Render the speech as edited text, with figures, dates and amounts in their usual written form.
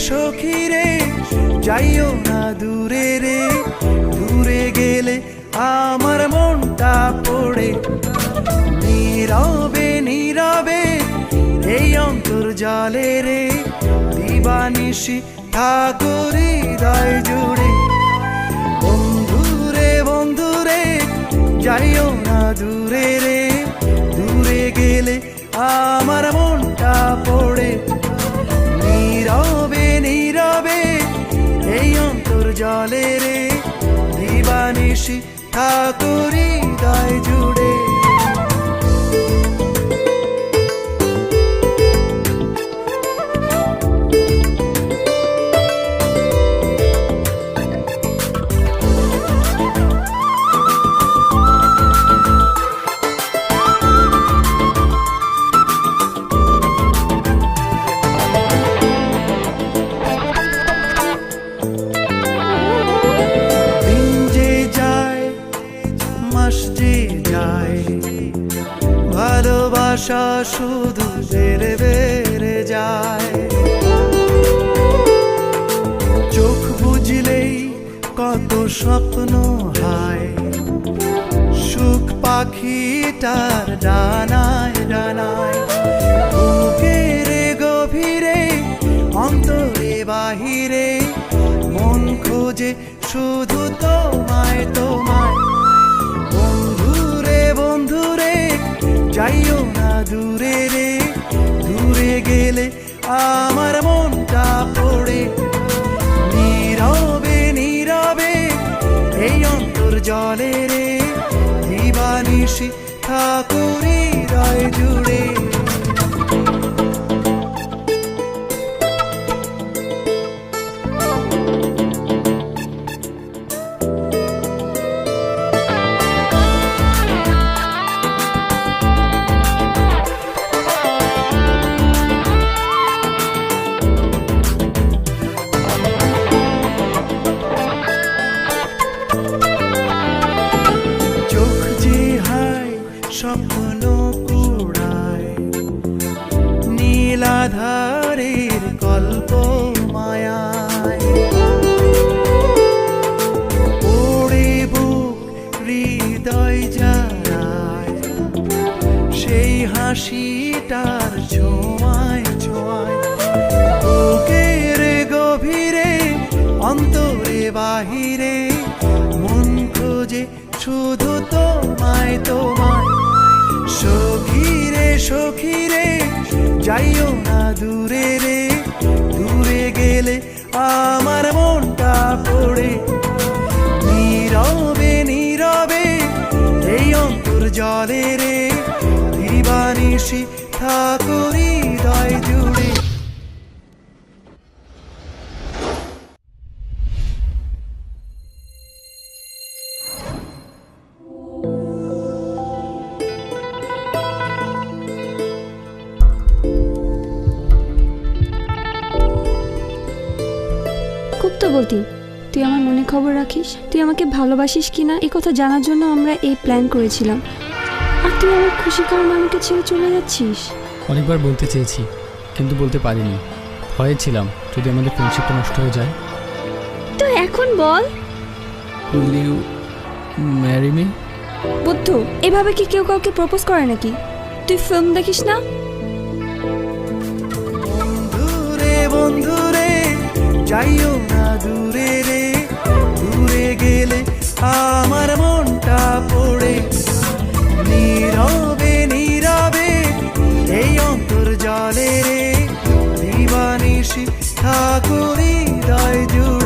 সখী রে যাইও না দূরে রে, দূরে গেলে আমার মনটা পড়ে। নীরবে নীরবে এই অন্তর্জালে রে, দিবানিশি ঠাকুর হৃদয় জুড়ে। বন্ধুরে বন্ধুরে যাইও না দূরে রে, দূরে গেলে আমার মনটা পড়ে। নীরবে নীরবে এই অন্তর্জালে রে, দিবানিশি ঠাকুর হৃদয় জুড়ে। ভালোবাসা শুধু বেড়ে বেড়ে যায়, চোখ বুঝলেই কত স্বপ্ন হয়। সুখ পাখিটার ডানায় ডানায়, বুকের গভীরে অন্তরে বাহিরে, মন খোঁজে শুধু তোমায় তোমায়। বন্ধুরে বন্ধুরে যাইও না দূরে রে, দূরে গেলে আমার মনটা পড়ে। নীরবে নীরবে এই অন্তর্জলে রে, দিবানিশি ঠাকুর হৃদয় জুড়ে। স্বপ্ন কুড়ায় নীলাধারের কল্প মায়ায়, ওড়ে বুক হৃদয় জানায়, সেই হাসিটার ছোঁয়ায় ছোঁয়ায়। বুকের গভীরে অন্তরে বাহিরে, মন খোঁজে শুধু তোমায় তোমায়। সখী রে সখী রে যাইও না দূরে রে, দূরে গেলে আমার মনটা পড়ে। নীরবে নীরবে এই অন্তর্জলে রে, দিবানিশি ঠাকুর হৃদয় জুড়ে। বলতি তুই আমার মনে খবর রাখিস, তুই আমাকে ভালোবাসিস কিনা এই কথা জানার জন্য আমরা এই প্ল্যান করেছিলাম। আর তুই আমার খুশির কারণে আমাকে ছেড়ে চলে যাচ্ছিস। অনেকবার বলতে চেয়েছি কিন্তু বলতে পারিনি, ভয়ে ছিলাম যদি আমাদের ফ্রেন্ডশিপটা নষ্ট হয়ে যায়। তো এখন বল, উইল ইউ ম্যারি মি? বুদ্ধু, এভাবে কি কেউ কাউকে প্রপোজ করে নাকি? তুই ফিল্ম দেখিস না? বন্ধুরে বন্ধুরে যাইও না দূরে রে, দূরে গেলে আমার মনটা পড়ে। নীরবে নীরবে এই অন্তর্জলে রে, দিবানিশি ঠাকুর হৃদয় জুড়ে।